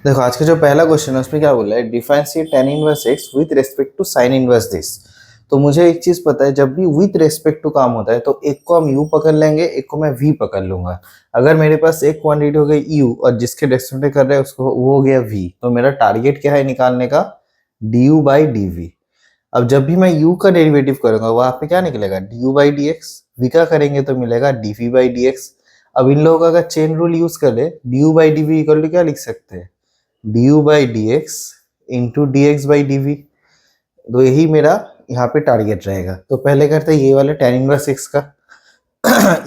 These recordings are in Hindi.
देखो आज का जो पहला क्वेश्चन है उसमें क्या बोला है, define C tan inverse x with respect to sine inverse this. तो मुझे एक चीज पता है, जब भी विथ रेस्पेक्ट टू काम होता है तो एक को हम u पकड़ लेंगे, एक को मैं v पकड़ लूंगा। अगर मेरे पास एक क्वांटिटी हो गई u और जिसके रेस्पेक्ट कर रहे हैं उसको वो हो गया v, तो मेरा टारगेट क्या है निकालने का, du बाई dv। अब जब भी मैं u का डेरिवेटिव करूंगा वहां पे क्या निकलेगा, du बाई dx। v का करेंगे तो मिलेगा dv बाई dx। अब इन लोगों का अगर चेन रूल यूज कर ले, du by dv equal to क्या लिख सकते हैं, du by d x into d x by d v. तो यही मेरा यहाँ पे टारगेट रहेगा। तो पहले करते हैं ये वाले टेन इनवर्स एक्स का।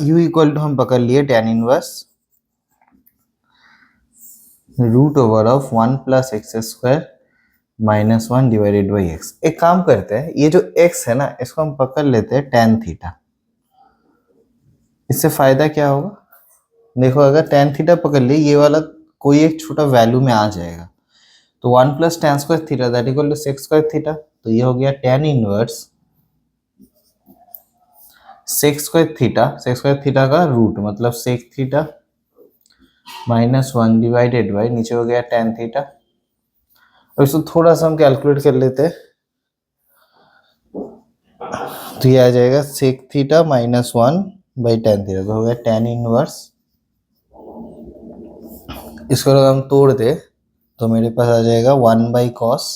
u इक्वल टू हम पकड़ लिए tan inverse root over of 1 plus x square minus 1 divided by x. एक काम करते हैं, ये जो x है ना इसको हम पकड़ लेते हैं टेन थीटा। इससे फायदा क्या होगा, देखो अगर टेन थीटा पकड़ लिए ये वाला कोई एक छोटा वैल्यू में आ जाएगा, तो 1 plus tan square theta that equal to sec square theta. तो ये हो गया tan inverse sec square theta. Sec square theta का रूट मतलब sec theta minus 1 divided by नीचे हो गया टेन थीटा। अब इसको थोड़ा सा हम कैलकुलेट कर लेते हैं, तो ये आ जाएगा sec theta minus 1 by tan theta. तो हो गया टेन इनवर्स, इसको अगर हम तोड़ दे तो मेरे पास आ जाएगा 1 बाई कॉस।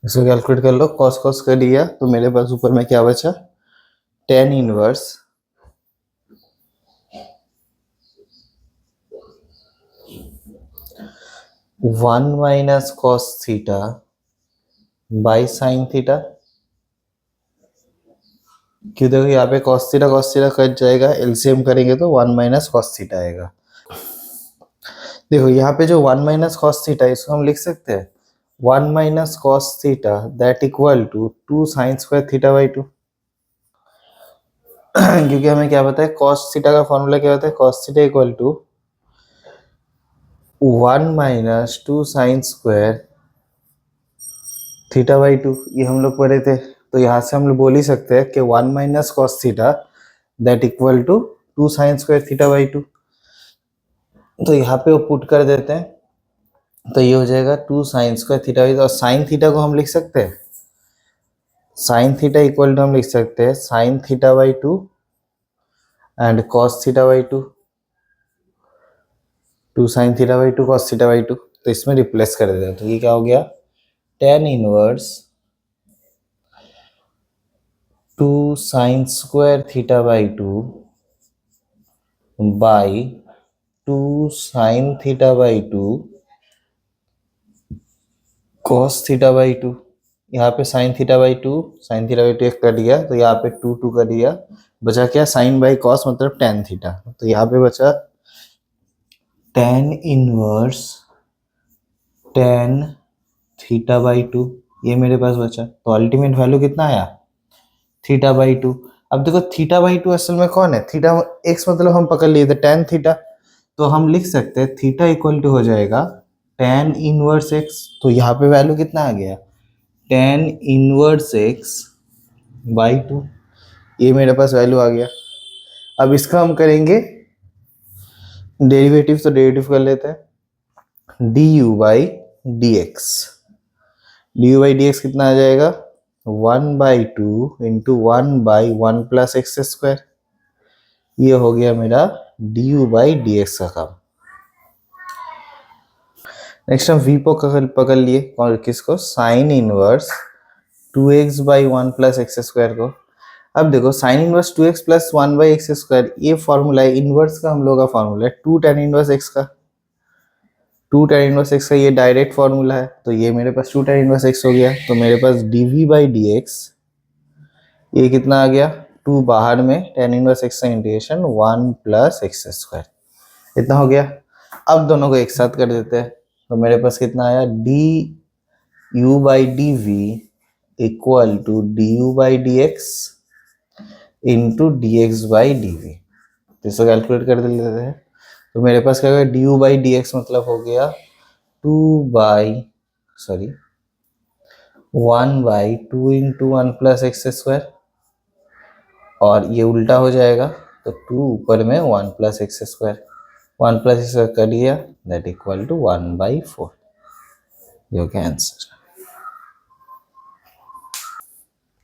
इसको कैलकुलेट कर लो, कॉस कॉस कर लिया तो मेरे पास ऊपर में क्या बचा, tan inverse 1 minus cos theta by sine theta. क्यों, देखो यहाँ पे कॉस थीटा कट जाएगा, एलसीएम करेंगे तो 1 माइनस कॉस थीटा आएगा। देखो यहाँ पे जो 1 माइनस कॉस थीटा इसको हम लिख सकते हैं 1 minus cos theta that equal to 2 sine square theta by 2। क्योंकि हमें क्या पता है, कॉस थीटा का फॉर्मूला क्या होता है, cos theta equal to 1 minus 2 sine square theta by 2। ये हम लोग पढ़े थे, तो यहाँ से हम लोग बोल ही सकते हैं कि 1 minus cos theta that equal to 2 sine square theta by 2। तो यहाँ पे वो पुट कर देते हैं, तो ये हो जाएगा 2 साइन स्क्वायर थीटा बाई 2। और साइन थीटा को हम लिख सकते हैं, साइन थीटा इक्वल टू हम लिख सकते हैं sine theta by 2 and cos theta by 2। 2 sine theta by 2 cos theta by 2। तो इसमें रिप्लेस कर देते हैं, तो ये क्या हो गया, tan inverse 2 sine square theta by 2 by 2 sine theta by 2 cos theta by 2। यहाँ पे sine theta by 2 sine theta by 2 एक कर दिया, तो यहाँ पे 2 2 कर दिया, बचा क्या, साइन बाई कॉस मतलब टेन थीटा। तो यहाँ पे बचा tan inverse tan theta by 2, ये मेरे पास बचा। तो अल्टीमेट वैल्यू कितना आया, थीटा बाई 2। अब देखो थीटा बाई 2 असल में कौन है, थीटा एक्स मतलब हम पकड़ लिए थे टेन थीटा। तो हम लिख सकते हैं थीटा इक्वल टू हो जाएगा टेन इनवर्स एक्स। तो यहाँ पे वैल्यू कितना आ गया, टेन इनवर्स एक्स बाई 2। ये मेरे पास वैल्यू आ गया। अब इसका हम करेंगे डेरिवेटिव, तो डेरिवेटिव कर लेते हैं D u by d x. D u by d x कितना आ जाएगा, 1 by 2 into 1 by 1 plus x square. ये हो गया मेरा D u by d x का काम। नेक्स्ट हम v पकड़ लिए, और किसको, sine inverse 2x by 1 plus x square को। अब देखो sine inverse 2x plus 1 by x square, ये फॉर्मूला है इनवर्स का, हम लोग का फॉर्मूला है 2 tan इनवर्स x का। 2 tan इनवर्स x का ये डायरेक्ट फॉर्मूला है, तो ये मेरे पास 2 tan इनवर्स x हो गया। तो मेरे पास dv बाई डी एक्स, ये कितना आ गया, 2 बाहर में tan इनवर्स x का इंटीग्रेशन 1 प्लस एक्स स्क्वायर, इतना हो गया। अब दोनों को एक साथ कर देते हैं, तो मेरे पास कितना आया, d u by d v equal to d u by d x into d x by d v. तो इसको कैलकुलेट कर लेते हैं, तो मेरे पास क्या होगा, D u by d x मतलब हो गया 2 बाई 1/2 इंटू 1+x², और ये उल्टा हो जाएगा तो 2 ऊपर में 1+x², 1+x² कर लिया, दैट इक्वल टू 1/4, ये हो गया आंसर।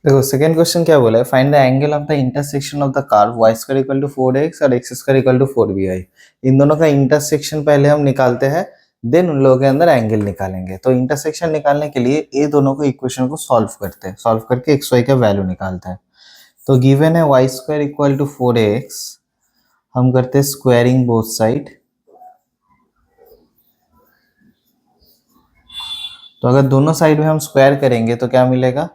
देखो सेकेंड क्वेश्चन क्या बोला है, find the angle of the intersection of the curve y² equal to 4x और x² इक्वल टू 4by। इन दोनों का इंटरसेक्शन पहले हम निकालते हैं, देन उन लोगों के अंदर एंगल निकालेंगे। तो इंटरसेक्शन निकालने के लिए ये दोनों को इक्वेशन को सॉल्व करते हैं, सॉल्व करके xy का वैल्यू निकालते हैं। तो गिवन है y² इक्वल टू 4x, हम करते हैं स्क्वायरिंग बोथ साइड। तो अगर दोनों साइड में हम स्क्वायर करेंगे तो क्या मिलेगा,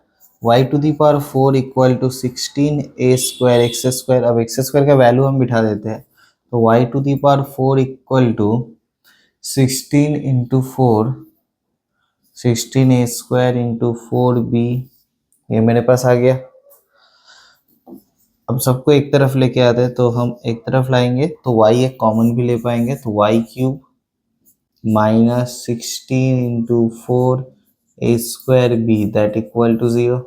y⁴ equal to 16a² x²। अब x² का वैल्यू हम बिठा देते हैं, तो y⁴ equal to 16 into 4, 16a² into 4b, ये मेरे पास आ गया। अब सबको एक तरफ लेके आते हैं, तो हम एक तरफ लाएंगे तो y एक कॉमन भी ले पाएंगे, तो y³ minus 16 into 4a²b that equal to 0।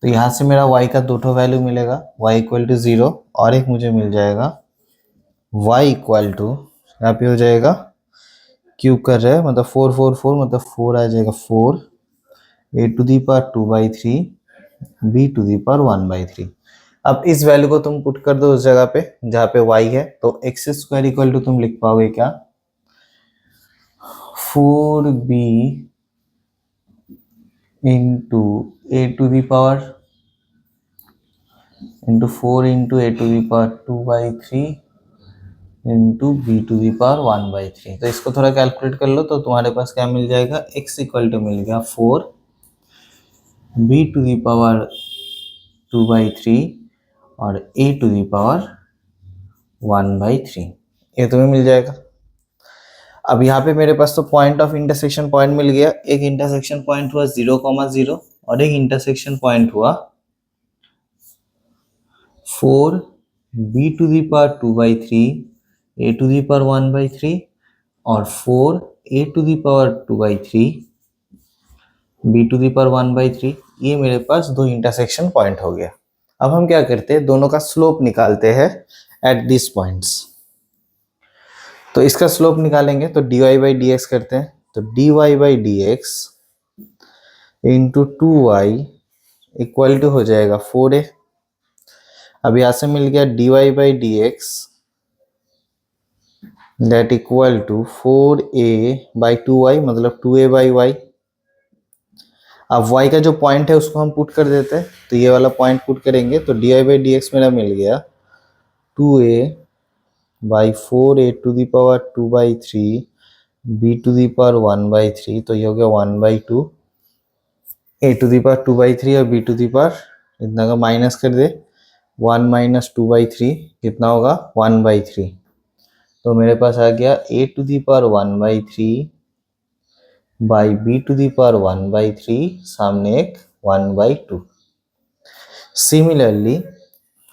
तो यहाँ से मेरा y का दो वैल्यू मिलेगा, y इक्वल टू 0, और एक मुझे मिल जाएगा y इक्वल टू, यहाँ पे हो जाएगा क्यूब कर रहे हैं मतलब 4 4 4 मतलब 4 आ जाएगा 4, a⁴ 2/3 b⁴ 1/3। अब इस वैल्यू को तुम पुट कर दो उस जगह पे जहाँ पे y है, तो x² इक्वल टू तुम लिख पाओगे क्या, 4b into a⁴ into 4 into a⁴ 2/3 into b⁴ 1/3। तो इसको थोड़ा कैलकुलेट कर लो, तो तुम्हारे पास क्या मिल जाएगा, x इक्वल टू मिल गया 4 b⁴ 2/3 और a⁴ 1/3, ये तुम्हें मिल जाएगा। अब यहाँ पे मेरे पास तो पॉइंट ऑफ इंटरसेक्शन पॉइंट मिल गया, एक इंटरसेक्शन पॉइंट हुआ 0,0 और एक इंटरसेक्शन पॉइंट हुआ 4 b⁴ 2/3 a⁴ 1/3 और 4 a⁴ 2/3 b⁴ 1/3। ये मेरे पास दो इंटरसेक्शन पॉइंट हो गया। अब हम क्या करते हैं, दोनों का स्लोप निकालते हैं एट दिस पॉइंट्स। तो इसका स्लोप निकालेंगे तो dy/dx करते हैं, तो dy/dx into 2y equal to हो जाएगा 4a। अब यहाँ से मिल गया dy/dx that equal to 4a/2y मतलब 2a/y। अब y का जो पॉइंट है उसको हम पुट कर देते हैं, तो ये वाला पॉइंट पुट करेंगे, तो dy/dx मेरा मिल गया 2a/4 a⁴ 2/3 b⁴ 1/3, तो ये हो गया 1/2 a⁴ 2/3 और b⁴ इतना का माइनस कर दे, 1 - 2/3 कितना होगा 1/3। तो मेरे पास आ गया a⁴ 1/3 बाई b⁴ 1/3, सामने एक 1/2। सिमिलरली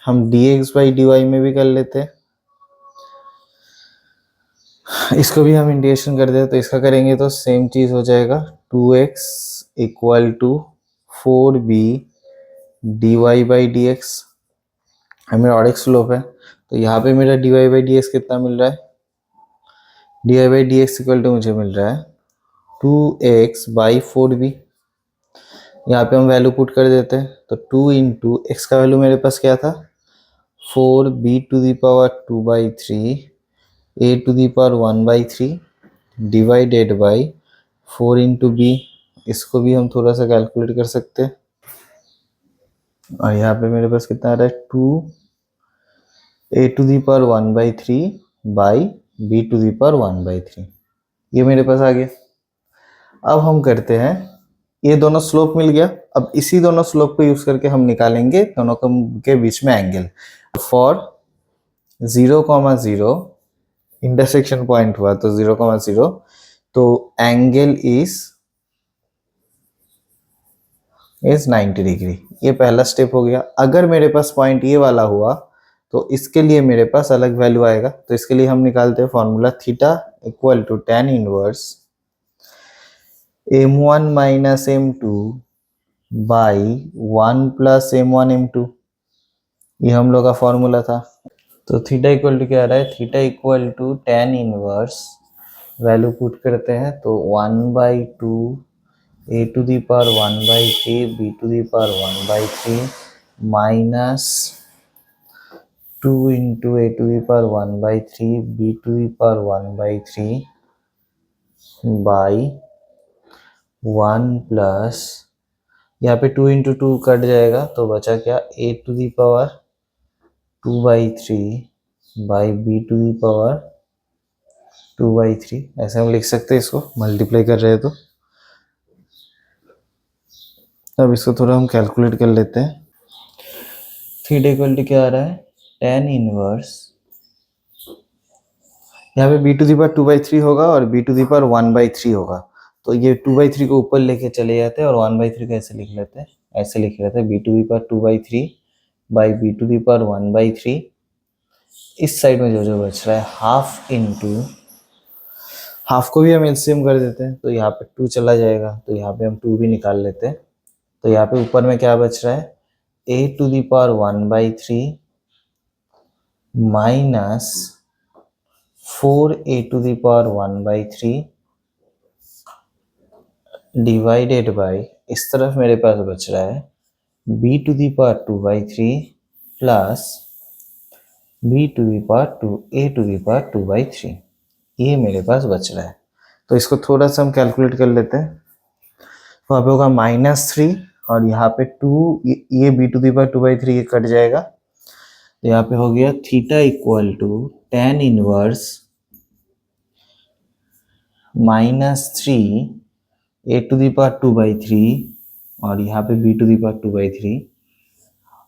हम dx/dy में भी कर लेते हैं, इसको भी हम इंटीग्रेशन कर दें, तो इसका करेंगे तो सेम चीज हो जाएगा 2x equal to 4b dy/dx। मेरा और एक स्लोप है, तो यहाँ पे मेरा dy/dx कितना मिल रहा है, dy/dx इक्वल टू मुझे मिल रहा है 2x/4b। यहाँ पे हम वैल्यू पुट कर देते हैं, तो 2 इंटू एक्स का वैल्यू मेरे पास क्या था 4 b⁴ 2/3 a⁴ 1/3 divided by 4 into B. इसको भी हम थोड़ा सा कैलकुलेट कर सकते हैं, और यहाँ पे मेरे पास कितना आ रहा है 2 a⁴ 1/3 बाई b⁴ 1/3, ये मेरे पास आ गया। अब हम करते हैं, ये दोनों स्लोप मिल गया, अब इसी दोनों स्लोप को यूज करके हम निकालेंगे दोनों के बीच में एंगल। फॉर 0,0 इंटरसेक्शन पॉइंट हुआ तो 0,0, तो एंगल इज 90 डिग्री। ये पहला स्टेप हो गया। अगर मेरे पास पॉइंट ये वाला हुआ तो इसके लिए मेरे पास अलग वैल्यू आएगा, तो इसके लिए हम निकालते हैं formula theta equal to tan inverse m1 - m2 by 1 plus m1 m2, ये हम लोग का फॉर्मूला था। तो थीटा इक्वल टू क्या आ रहा है, theta equal to tan inverse, value put करते हैं तो 1/2 a to the power 1/3 b to the power 1/3 minus 2 into a to the power 1/3 b to the power 1/3 by 1 plus, यहाँ पे 2 इंटू 2 कट जाएगा तो बचा क्या, a to the power 2/3 by b to the power 2/3, ऐसे हम लिख सकते हैं इसको, मल्टीप्लाई कर रहे हैं तो। अब इसको थोड़ा हम कैलकुलेट कर लेते हैं। थीटा इक्वल टू क्या आ रहा है, tan इनवर्स, यहाँ पे b टू दी पावर 2/3 होगा और b टू दी पावर 1/3 होगा, तो ये 2/3 को ऊपर लेके चले जाते हैं और 1/3 को ऐसे लिख लेते हैं, ऐसे लिख लेते हैं b to the power 2/3 by b to the power 1/3। इस साइड में जो जो बच रहा है हाफ इंटू, हाफ को भी हम एलसीएम कर देते हैं तो यहाँ पे 2 चला जाएगा, तो यहाँ पे हम 2 भी निकाल लेते हैं। तो यहाँ पे ऊपर में क्या बच रहा है, a to the power 1/3 minus 4a to the power 1/3 divided by, इस तरफ मेरे पास बच रहा है b to the power 2/3 plus b to the power 2 a to the power 2/3, ये मेरे पास बच रहा है। तो इसको थोड़ा सा हम कैलकुलेट कर लेते हैं। तो यहाँ पे होगा -3 और यहाँ पे 2, ये b टू दी पावर 2/3 ये कट जाएगा, तो यहाँ पे हो गया theta equal to tan inverse -3 a to the power 2/3 और यहाँ पे b टू दी पावर 2/3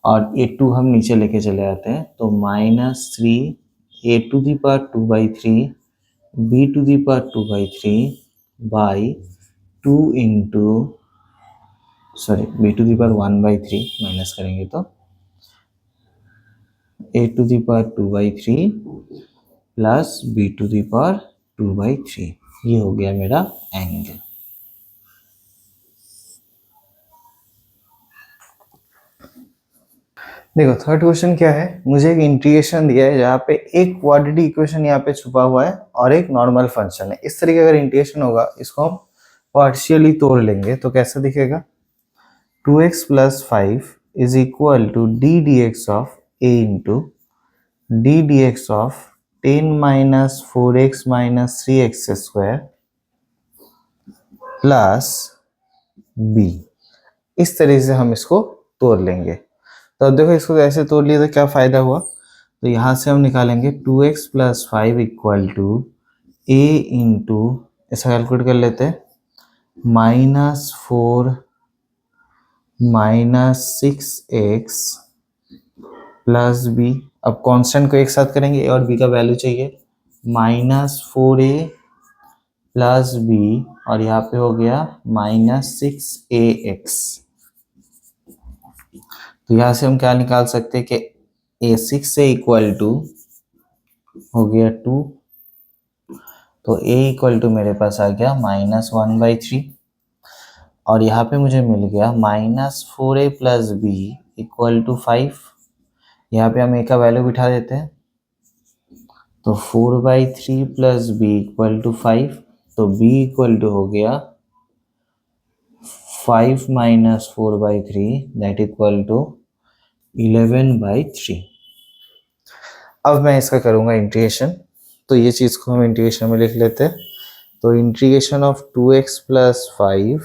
और ये 2 हम नीचे लेके चले आते हैं, तो -3 a to the power 2/3 b to the power 2/3 by 2 into, sorry b to the power 1/3 minus करेंगे तो a to the power 2/3 plus b to the power 2/3, ये हो गया मेरा एंगल। देखो थर्ड क्वेश्चन क्या है, मुझे एक इंटीग्रेशन दिया है जहाँ पे एक क्वाड्रेटिक इक्वेशन यहाँ पे छुपा हुआ है और एक नॉर्मल फंक्शन है। इस तरीके अगर इंटीग्रेशन होगा, इसको हम पार्शियली तोड़ लेंगे तो कैसा दिखेगा, 2x plus 5 is equal to d d x of a into d d x of 10 minus 4x minus 3x square plus b। इस तरीके से हम इसको तोड़ लेंगे। तो अब देखो इसको ऐसे तोड़ लिया तो क्या फायदा हुआ, तो यहाँ से हम निकालेंगे 2x plus 5 equal to a into, ऐसा कैलकुलेट कर लेते हैं, -4 माइनस 6x प्लस b। अब कांस्टेंट को एक साथ करेंगे, a और b का वैल्यू चाहिए, -4a प्लस b और यहाँ पे हो गया -6ax। तो यहाँ से हम क्या निकाल सकते हैं कि a6 से इक्वल टू हो गया 2, तो a इक्वल टू मेरे पास आ गया -1/3 और यहाँ पे मुझे मिल गया -4a plus b equal to 5। यहाँ पे हम a का वैल्यू बिठा देते हैं, तो 4/3 प्लस b इक्वल टू 5, तो b इक्वल टू हो गया 5 माइनस 4/3 दैट इक्वल टू 11/3। अब मैं इसका करूँगा इंटीग्रेशन, तो ये चीज़ को हम इंटीग्रेशन में लिख लेते हैं। तो integration of 2x plus 5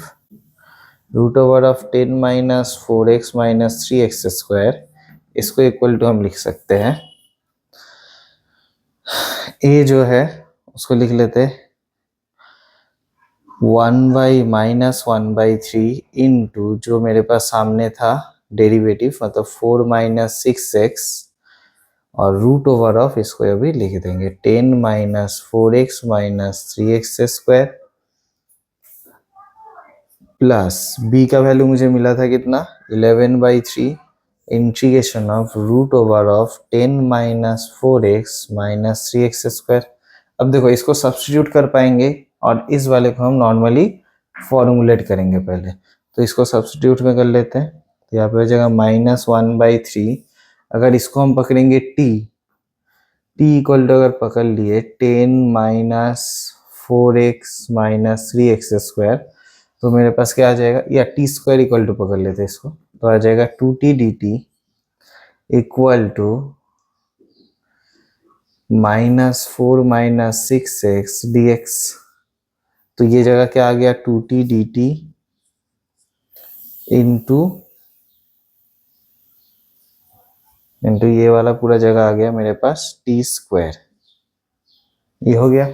root over of 10 minus 4x minus 3x square, इसको इक्वल टू हम लिख सकते हैं, a जो है उसको लिख लेते हैं 1/-1/3 इंटू जो मेरे पास सामने था डेरिवेटिव, मतलब 4 माइनस 6x और रूट ओवर ऑफ, इसको अभी लिख देंगे 10 minus 4x minus 3x square plus b का वैल्यू मुझे मिला था कितना, 11/3 integration of root over of 10 minus 4x minus 3x square. अब देखो इसको सब्स्टिट्यूट कर पाएंगे और इस वाले को हम नॉर्मली फॉर्मूलेट करेंगे पहले। तो इसको सब्स्टिट्यूट में कर लेते हैं। तो यहाँ पे हो जाएगा -1/3। अगर इसको हम पकड़ेंगे t इक्वल टू अगर पकड़ लिए 10 - 4x - 3x², तो मेरे पास क्या आ जाएगा, या t² इक्वल टू पकड़ लेते हैं इसको, तो आ जाएगा 2t dt equal to -4 - 6x dx। तो ये जगह क्या आ गया, 2t dt इंटू ये वाला पूरा जगह आ गया मेरे पास t²। ये हो गया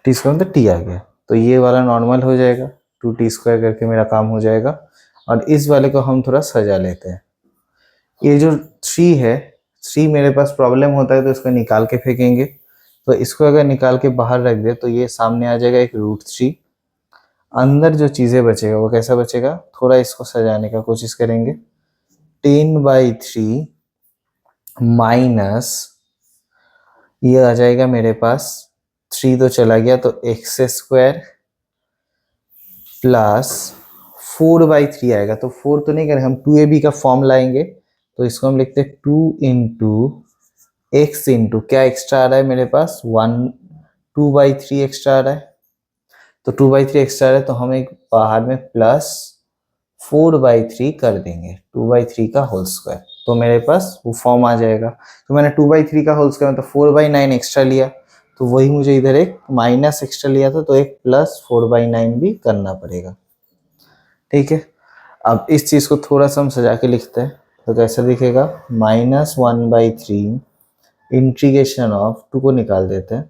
t² मतलब t आ गया, तो ये वाला नॉर्मल हो जाएगा, 2t² करके मेरा काम हो जाएगा। और इस वाले को हम थोड़ा सजा लेते हैं। ये जो 3 है, 3 मेरे पास प्रॉब्लम होता है तो इसको निकाल के फेंकेंगे। तो इसको अगर निकाल के बाहर रख दे तो ये सामने आ जाएगा एक √3। अंदर जो चीज़ें बचेगा वो कैसा बचेगा, थोड़ा इसको सजाने का कोशिश करेंगे। 10/3 माइनस ये आ जाएगा मेरे पास 3 तो चला गया, तो x² प्लस 4/3 आएगा। तो 4 तो नहीं करें, हम 2ab का फॉर्म लाएंगे। तो इसको हम लिखते हैं 2 इंटू x इंटू क्या एक्स्ट्रा आ रहा है मेरे पास, 2/3 एक्स्ट्रा आ रहा है। तो 2/3 एक्स्ट्रा आ रहा है तो हम एक बाहर में प्लस 4/3 कर देंगे, 2/3 का होल स्क्वायर। तो मेरे पास वो फॉर्म आ जाएगा। तो मैंने 2/3 का होल स्क्वायर मतलब 4/9 एक्स्ट्रा लिया, तो वही मुझे इधर एक माइनस एक्स्ट्रा लिया था, तो एक प्लस 4/9 भी करना पड़ेगा। ठीक है, अब इस चीज़ को थोड़ा सा हम सजा के लिखते हैं। तो कैसा दिखेगा, -1/3 इंटीग्रेशन ऑफ 2 को निकाल देते हैं,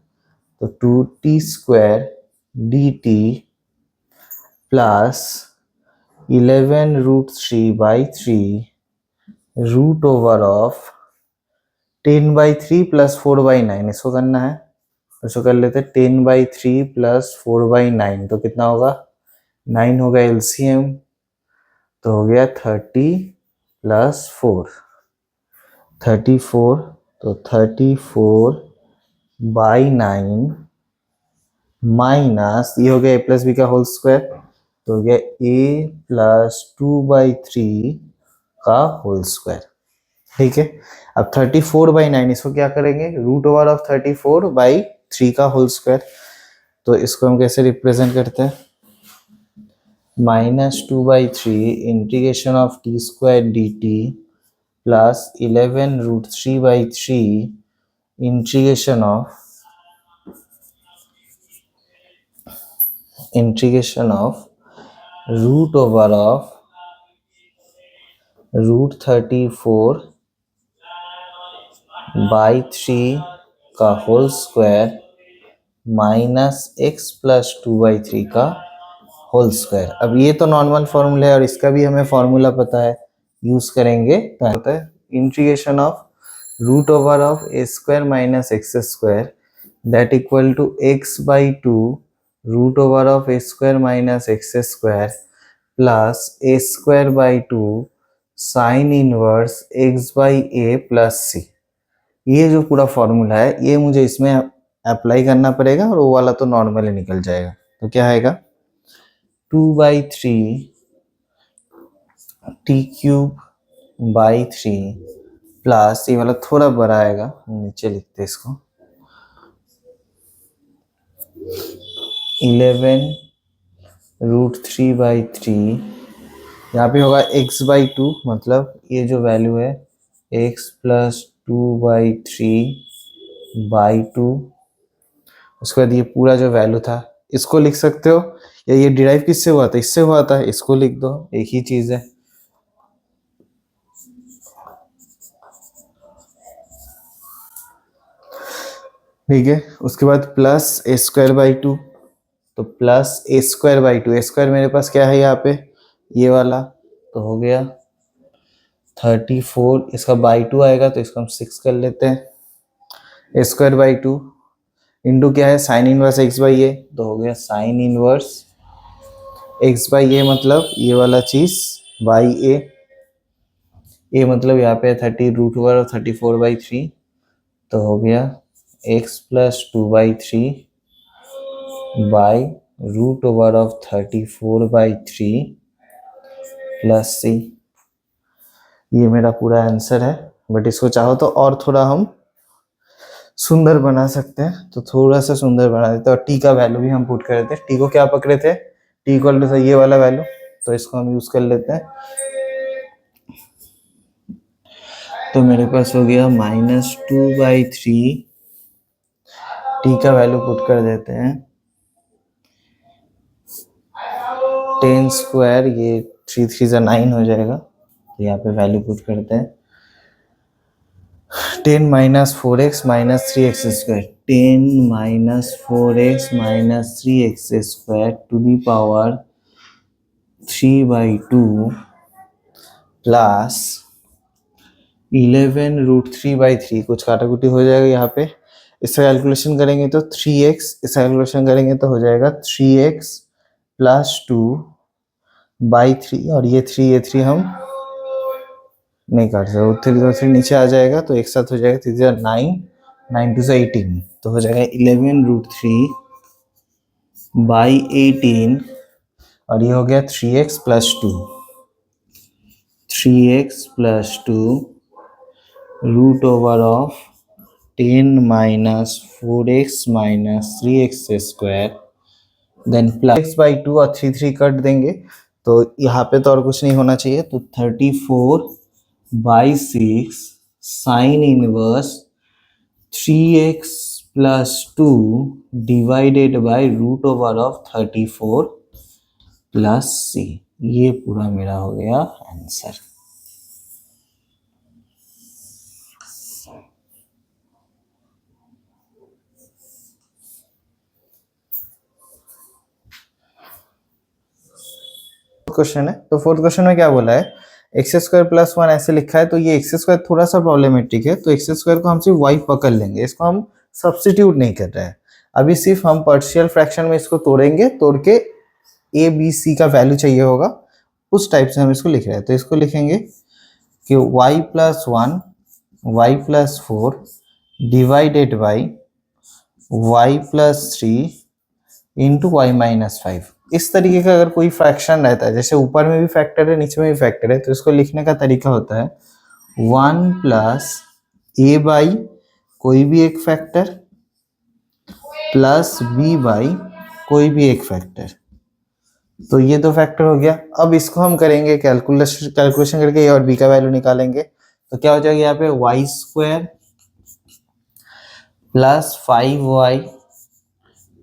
तो 2t² dt plus 11√3/3 root over of 10/3 plus 4/9 इसको करना है। तो इसको कर लेते हैं 10/3 प्लस 4/9, तो कितना होगा, 9 होगा एलसीएम, तो हो गया 30 प्लस 4 34। तो 34/9 माइनस ये हो गया a प्लस बी का होल स्क्वायर, तो हो गया a प्लस 2/3 का होल स्क्वायर। ठीक है, अब 34/9 इसको क्या करेंगे, रूट ओवर ऑफ 34/3 का होल स्क्वायर। तो इसको हम कैसे रिप्रेजेंट करते हैं, -2/3 integration of t² dt plus 11√3/3 integration of root over of √34/3 का whole square minus x plus 2/3 का होल स्क्वायर। अब ये तो नॉर्मल फॉर्मूला है और इसका भी हमें फॉर्मूला पता है, यूज करेंगे। तो होता है integration of root over of a² minus x² that equal to x/2 root over of a² minus x² plus a²/2 sine inverse x/a plus c। ये जो पूरा फॉर्मूला है ये मुझे इसमें अप्लाई करना पड़ेगा और वो वाला तो नॉर्मली निकल जाएगा। तो क्या आएगा, 2/3 t³/3 प्लस ये वाला थोड़ा बड़ा आएगा, नीचे लिखते इसको 11√3/3, यहाँ पे होगा x/2 मतलब ये जो वैल्यू है x प्लस 2/3/2। उसके बाद ये पूरा जो वैल्यू था इसको लिख सकते हो, या ये डिराइव किससे हुआ था, इससे हुआ था, इसको लिख दो, एक ही चीज है। ठीक है, उसके बाद प्लस a²/2, तो प्लस a²/2, a² मेरे पास क्या है यहाँ पे, ये वाला, तो हो गया 34, इसका /2 आएगा तो इसको हम 6 कर लेते हैं, a²/2 इंटू क्या है साइन इनवर्स x/a, तो हो गया साइन इनवर्स x/a मतलब ये वाला चीज a, a मतलब यहाँ पे 30 रूट ओवर 34/3, तो हो गया x प्लस 2/3 बाई √34/3 प्लस सी। ये मेरा पूरा आंसर है, बट इसको चाहो तो और थोड़ा हम सुंदर बना सकते हैं, तो थोड़ा सा सुंदर बना देते हैं और टी का वैल्यू भी हम पुट कर देते हैं। टी को क्या पकड़े थे, टी इक्वल टू ये वाला वैल्यू, तो इसको हम यूज कर लेते हैं। तो मेरे पास हो गया -2/3, टी का वैल्यू पुट कर देते हैं 10 स्क्वायर, ये 3 3 जा 9 हो जाएगा, तो यहाँ पे वैल्यू पुट करते हैं 10 - 4x - 3x square, 10 - 4x - 3x square to the power 3/2 plus 11 √3/3, कुछ काटाकुटी हो जाएगा यहाँ पे। इसका कैलकुलेशन करेंगे तो 3x, इसका कैलकुलेशन करेंगे तो हो जाएगा 3x + 2/3, और ये 3 हम नहीं काट सकते, 3 नीचे आ जाएगा तो एक साथ हो जाएगा 3 9, 9 2 18, तो हो जाएगा 11 √3/18, और ये हो गया 3x + 2, 3x + 2 √10 - 4x - 3x square, then +x/2 और 3 3 कट देंगे, तो यहाँ पे तो और कुछ नहीं होना चाहिए, तो 34/6 sine inverse 3x + 2 divided by √34 plus c। ये पूरा मेरा हो गया आंसर। क्वेश्चन है, तो फोर्थ क्वेश्चन में क्या बोला है, x² + 1 ऐसे लिखा है, तो ये x² थोड़ा सा प्रॉब्लमेटिक है, तो x² को हम सिर्फ y पकड़ लेंगे, इसको हम सब्स्टिट्यूट नहीं कर रहे हैं अभी, सिर्फ हम पार्शियल फ्रैक्शन में इसको तोड़ेंगे, तोड़ के a b c का वैल्यू चाहिए होगा, उस टाइप से हम इसको लिख रहे हैं। तो इसको लिखेंगे कि y + 1 y + 4 divided by y + 3 into y - 5। इस तरीके का अगर कोई फ्रैक्शन रहता है, जैसे ऊपर में भी फैक्टर है नीचे में भी फैक्टर है, तो इसको लिखने का तरीका होता है 1 + a बाई कोई भी एक फैक्टर प्लस b बाई कोई भी एक फैक्टर। तो ये दो फैक्टर हो गया। अब इसको हम करेंगे कैलकुलेशन करके a और b का वैल्यू निकालेंगे, तो क्या हो जाएगा यहाँ पे y² + 5y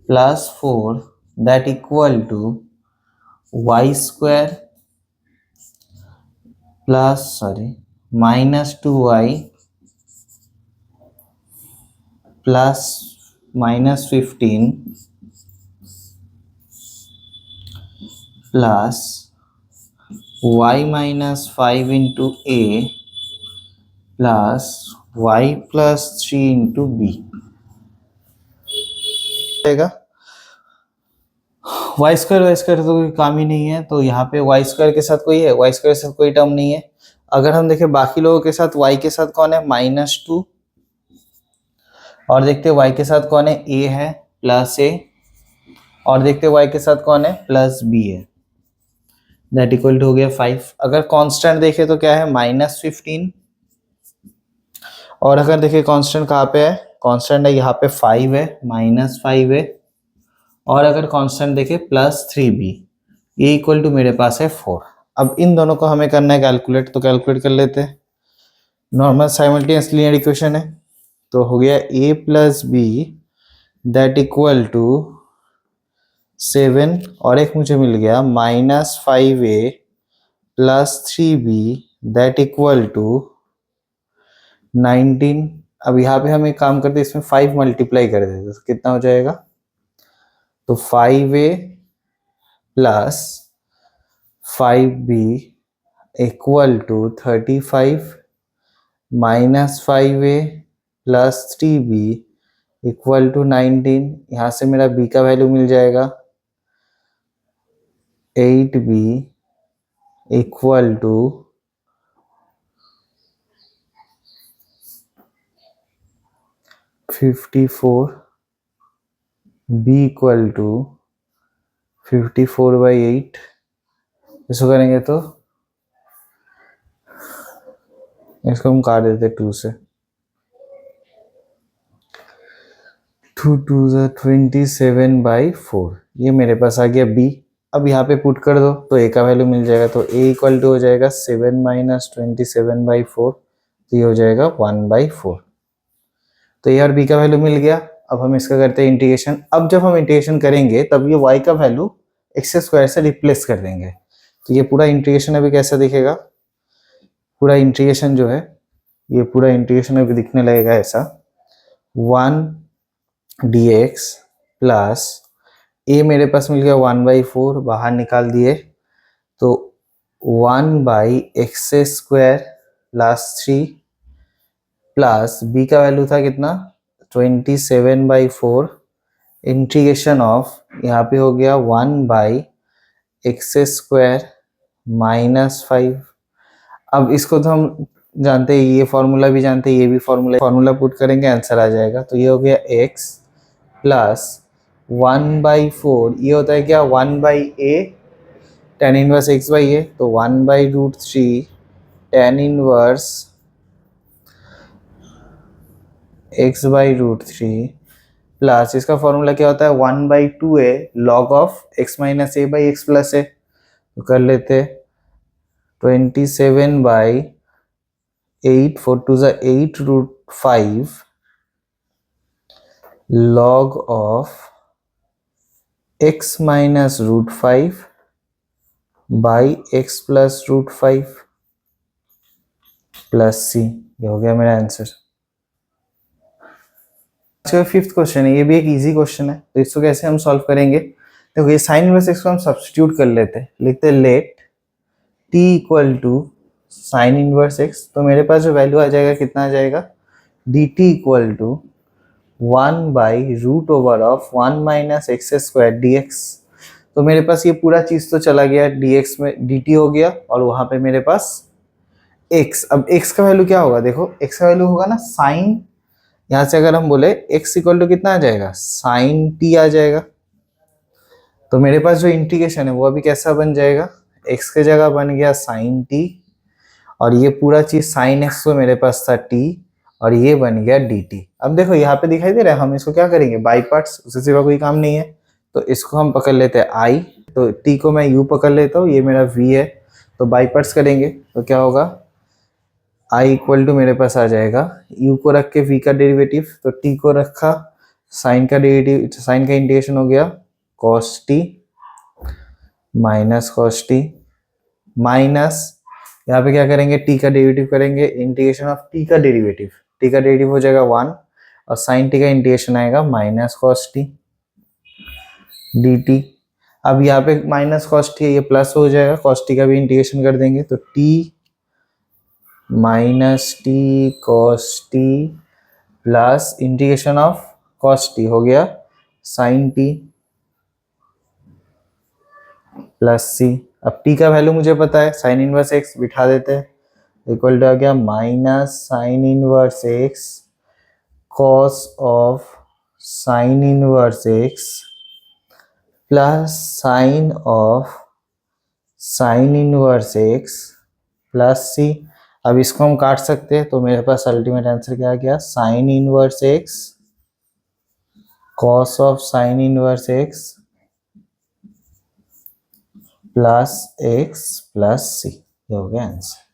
+ 4 that equal to y² -2y plus -15 plus y - 5 into a plus y + 3 into b y² तो कोई काम ही नहीं है, तो यहाँ पे y² के साथ कोई है, y² के साथ कोई टर्म नहीं है। अगर हम देखें बाकी लोगों के साथ y के साथ कौन है -2, और देखते हैं y के साथ कौन है a है +a, और देखते हैं y के साथ कौन है +b है, दैट इक्वल टू हो गया 5। अगर कांस्टेंट देखें तो क्या है -15, और अगर देखें कांस्टेंट कहाँ पे है, कांस्टेंट है यहाँ पे 5 है, -5 है, और अगर कांस्टेंट देखें +3b, ये इक्वल टू मेरे पास है 4। अब इन दोनों को हमें करना है कैलकुलेट, तो कैलकुलेट कर लेते हैं। नॉर्मल साइमल्टेनियस लीनियर इक्वेशन है, तो हो गया a + b that equal to 7, और एक मुझे मिल गया -5a + 3b that equal to 19। अब यहाँ पे हम एक काम करते हैं, इसमें 5 मल्टीप्लाई कर देते, तो कितना हो जाएगा, तो 5a + 5b equal to 35 -5a + 3b equal to 19। यहाँ से मेरा b का वैल्यू मिल जाएगा 8b equal to 54, b equal to 54/8, इसको करेंगे तो इसको हम काट देते 2 से, 2 2 27/4, ये मेरे पास आ गया बी। अब यहाँ पे पुट कर दो तो ए का वैल्यू मिल जाएगा, तो ए इक्वल टू हो जाएगा 7 - 27/4, तो ये हो जाएगा 1/4। तो ए और बी का वैल्यू मिल गया। अब हम इसका करते हैं इंटीग्रेशन। अब जब हम इंटीग्रेशन करेंगे तब ये y का वैल्यू एक्स स्क्वायर से रिप्लेस कर देंगे, तो ये पूरा इंटीग्रेशन अभी कैसा दिखेगा, पूरा इंटीग्रेशन जो है, ये पूरा इंटीग्रेशन अभी दिखने लगेगा ऐसा, 1 dx प्लस ए मेरे पास मिल गया 1/4, बाहर निकाल दिए, तो 1/x² प्लस 3 प्लस बी का वैल्यू था कितना 27/4, इंटीग्रेशन ऑफ यहाँ पे हो गया 1/x² -5। अब इसको तो हम जानते हैं, ये फॉर्मूला भी जानते हैं, ये भी फॉर्मूला पुट करेंगे आंसर आ जाएगा। तो ये हो गया x प्लस 1/4, ये होता है क्या 1/a tan इनवर्स x/a, तो 1/√3 tan इनवर्स x/√3 प्लस इसका फॉर्मूला क्या होता है 1/2a log of x - a/x plus a, तो कर लेते 27/8, 4 2 8√5 log of x - √5 by x plus √5 plus c, ये हो गया मेरा आंसर। फिफ्थ क्वेश्चन है, ये भी एक इजी क्वेश्चन है, तो इसको कैसे हम सॉल्व करेंगे। देखो ये साइन इनवर्स एक्स को हम सब्स्टिट्यूट कर लेते हैं, लिखते हैं let t equal to sine inverse x, तो मेरे पास जो वैल्यू आ जाएगा कितना आ जाएगा dt equal to 1/√1 - x² dx। तो मेरे पास ये पूरा चीज तो चला गया, dx में dt हो गया, और वहां पे मेरे पास x। अब x का वैल्यू क्या होगा, देखो x का वैल्यू होगा ना साइन, यहाँ से अगर हम बोले x इक्वल टू कितना आ जाएगा साइन t आ जाएगा, तो मेरे पास जो इंटीग्रेशन है वो अभी कैसा बन जाएगा, x के जगह बन गया साइन t, और ये पूरा चीज साइन x तो मेरे पास था t, और ये बन गया dt। अब देखो यहाँ पे दिखाई दे रहा है, हम इसको क्या करेंगे बाई पार्ट्स, उससे सिवा कोई काम नहीं है, तो इसको हम पकड़ लेते हैं i, तो t को मैं u पकड़ लेता हूँ, ये मेरा v है, तो बाई पार्ट्स करेंगे तो क्या होगा i इक्वल टू मेरे पास आ जाएगा u को रख के v का डेरिवेटिव, तो t को रखा साइन का डेरिवेटिव, साइन का इंटीग्रेशन हो गया cos t minus cos t minus यहाँ पे क्या करेंगे t का डेरिवेटिव करेंगे, इंटीग्रेशन ऑफ t का डेरिवेटिव, t का डेरिवेटिव हो जाएगा 1, और साइन t का इंटीग्रेशन आएगा माइनस cos t dt। अब यहाँ पे माइनस cos t है, ये प्लस हो जाएगा, cos t का भी इंटीग्रेशन कर देंगे, तो t minus t cos t plus integration of cos t हो गया साइन t प्लस c। अब t का वैल्यू मुझे पता है, साइन इनवर्स x बिठा देते हैं, इक्वल टू आ गया minus sine inverse x cos of sine inverse x plus sign of sine inverse x plus c। अब इसको हम काट सकते हैं, तो मेरे पास अल्टीमेट आंसर क्या आ गया sine inverse x cos of sine inverse x plus x plus c, ये हो गया आंसर।